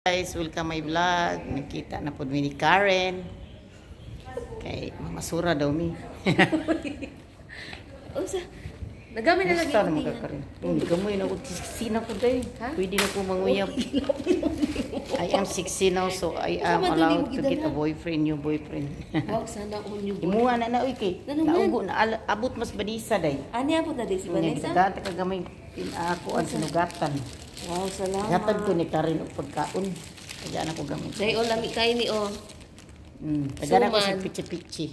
Guys, welcome my vlog. Nakita na po ni Karen. Kay mamasura daw mi. Usa. Nagamit na lagi Basta naman ko ka Karen. Hindi gamoy na ko sina ko day. Pwede na ko manguyab. I am 16 now, so I am allowed to get a boyfriend, new boyfriend. Wow, sana all new boy. Imuha na uy kay. Naugo na abot mas badisa day. Ani abot na di si Vanessa? Dati ka gamay ako ang sinugatan. Wow, salamat. Gatag ko ni Karen og pagkaon. Kaya na ko gamay. Day o lami kay ni o. Tagana ko sa Suman. pichi-pichi.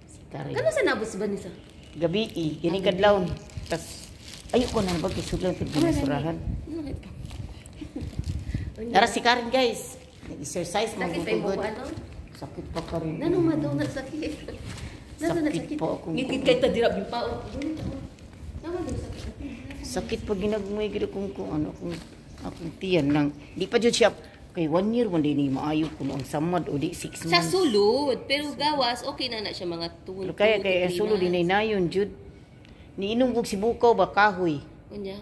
Si Karen. Kano sa nabot si Vanessa? Gabi kini kadlawon. Tas ayoko na ba kisudlan pud ginasurahan. Tara si Karen guys. Nag-exercise mo Sakit pa yung good. buwan, no? Sakit pa Karen. Nanong madaw na sakit. Sakit po akong Ngikit kay ta dira bipaw. Naman daw sakit. sakit pa ginagmoy gid kung ano kung akong tiyan nang di pa jud siya kay 1 year man din maayo kuno ang samad o di 6 months. Sa sulod, pero gawas okay na siya mga 2. Pero kaya sulo din nayon jud. Niinom kog sibukaw ba kahoy. Unya.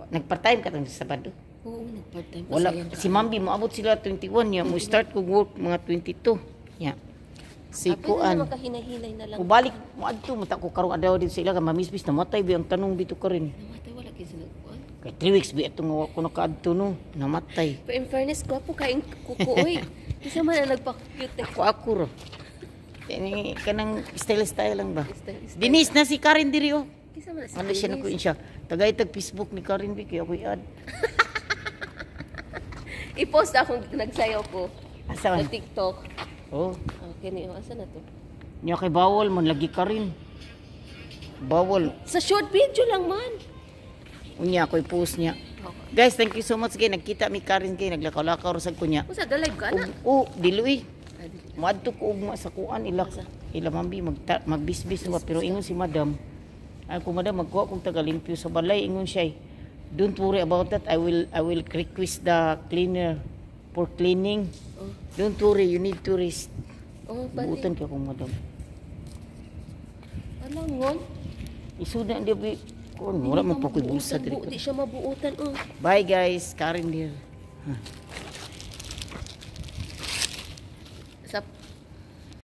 Nagpart-time ka tang Sabado. Oo, nag-part-time pa Wala sayang si Mambi moabot sila 21 niya mo start kog work mga 22. Ya. Si Pwede Kuan. na makahinay-hinay na lang. Kubalik mo adto mata ko karong adlaw din sila ka mamisbis namatay bi ang tanong dito ka rin. Namatay wala kay sila kuan. Kay 3 weeks bi atong ko nakaadto no namatay. Pero in fairness, gwapo kaing kuko, oy. Isa man ang nagpa-cute. Ako ro. Kani kanang style lang ba? Style. Dinis na si Karen diri oh. Isa man Ano siya na ko siya. Tagay tag Facebook ni Karen bi kay ako i-add. I-post akong nagsayaw ko Asa sa man? TikTok. Oh, Okay ni, asa na to? nya kay bawal man lagi Karen. Bawal. Sa short video lang man. Unya ko i-post niya. Guys, thank you so much kay nagkita mi Karen kay naglakaw-lakaw sa kunya. Usa ga live ka na? Diluy. Ah, dili. Moadto ko ugma sa kuan ila mambi magbisbis wa pero ingon si madam. Ako madam magkuha kong tagalimpyo sa balay ingon siya. Don't worry about that. I will request the cleaner for cleaning. Oh, Don't worry, you need to rest. oh bali. Buutan ka kong madam. Alam ngon. Isuda dia bi kon wala man pa koy bulsa diri. Di siya mabuutan. Oh. Bye guys, Karen dear.